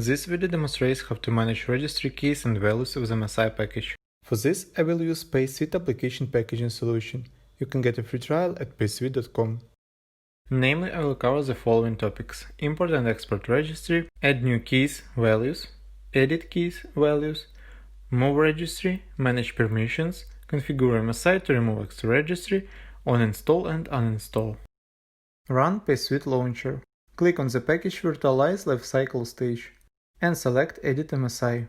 This video demonstrates how to manage registry keys and values with MSI package. For this, I will use PaySuite application packaging solution. You can get a free trial at paysuite.com. Namely, I will cover the following topics: import and export registry, add new keys, values, edit keys, values, move registry, manage permissions, configure MSI to remove extra registry, uninstall and uninstall. Run PaySuite launcher. Click on the package virtualize lifecycle stage and select Edit MSI.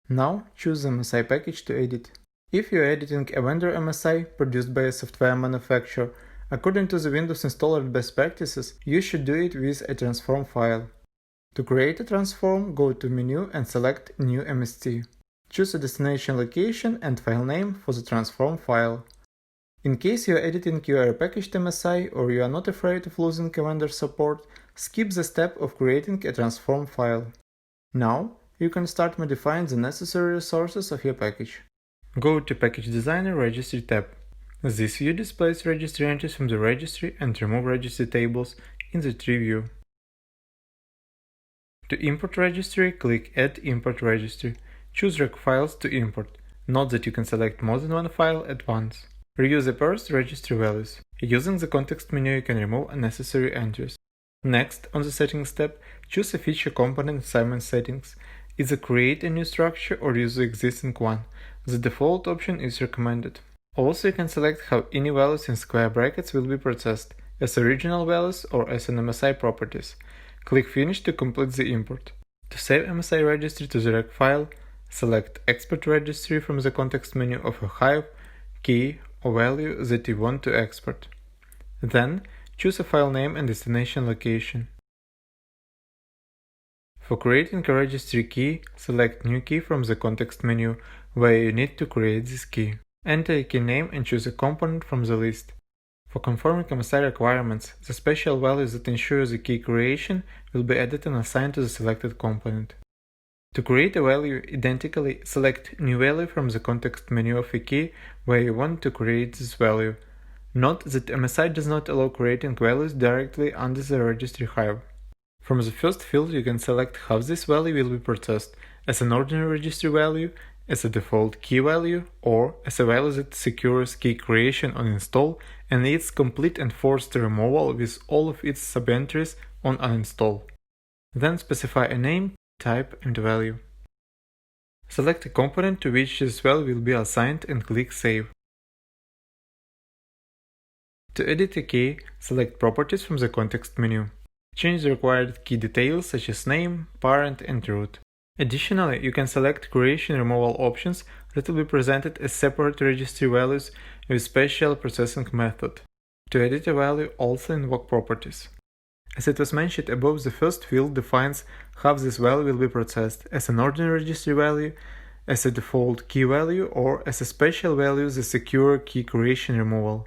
Now choose the MSI package to edit. If you are editing a vendor MSI produced by a software manufacturer, according to the Windows installer best practices, you should do it with a transform file. To create a transform, go to menu and select New MST. Choose a destination location and file name for the transform file. In case you are editing your packaged MSI or you are not afraid of losing a vendor support, skip the step of creating a transform file. Now, you can start modifying the necessary resources of your package. Go to Package Designer Registry tab. This view displays registry entries from the registry and remove registry tables in the tree view. To import registry, click Add Import Registry. Choose rec files to import. Note that you can select more than one file at once. Reuse the first registry values. Using the context menu, you can remove unnecessary entries. Next, on the Settings tab, choose a feature component assignment settings. Either create a new structure or use the existing one. The default option is recommended. Also, you can select how any values in square brackets will be processed, as original values or as an MSI properties. Click Finish to complete the import. To save MSI registry to the rec file, select Export Registry from the context menu of a hive, key, or value that you want to export. Then, choose a file name and destination location. For creating a registry key, select New Key from the context menu, where you need to create this key. Enter a key name and choose a component from the list. For confirming MSI requirements, the special values that ensure the key creation will be added and assigned to the selected component. To create a value identically, select New Value from the context menu of a key where you want to create this value. Note that MSI does not allow creating values directly under the registry hive. From the first field, you can select how this value will be processed, as an ordinary registry value, as a default key value, or as a value that secures key creation on install and needs complete and forced removal with all of its subentries on uninstall. Then specify a name, type and value. Select a component to which this value will be assigned and click Save. To edit a key, select Properties from the context menu. Change the required key details such as name, parent and root. Additionally, you can select creation removal options that will be presented as separate registry values with special processing method. To edit a value, also invoke properties. As it was mentioned above, the first field defines how this value will be processed, as an ordinary registry value, as a default key value, or as a special value the secure key creation removal.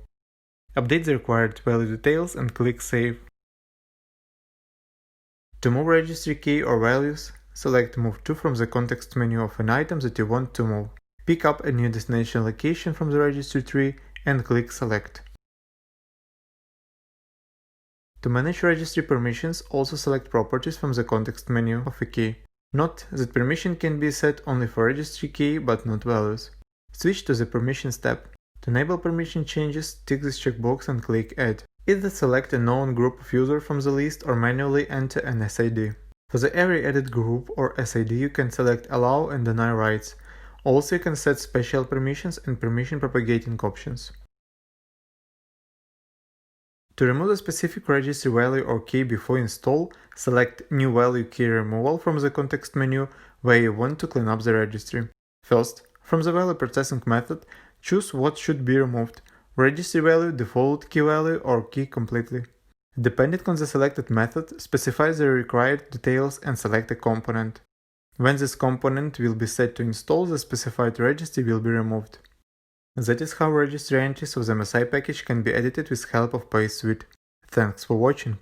Update the required value details and click Save. To move registry key or values, select Move To from the context menu of an item that you want to move. Pick up a new destination location from the registry tree and click Select. To manage registry permissions, also select Properties from the context menu of a key. Note that permission can be set only for registry key but not values. Switch to the Permissions tab. To enable permission changes, tick this checkbox and click Add. Either select a known group of users from the list or manually enter an SID. For the every added group or SID, you can select Allow and Deny rights. Also, you can set special permissions and permission propagating options. To remove a specific registry value or key before install, select New Value Key Removal from the context menu where you want to clean up the registry. First, from the value processing method, choose what should be removed: registry value, default key value, or key completely. Depending on the selected method, specify the required details and select a component. When this component will be set to install, the specified registry will be removed. That is how registry entries of the MSI package can be edited with help of PaySuite. Thanks for watching.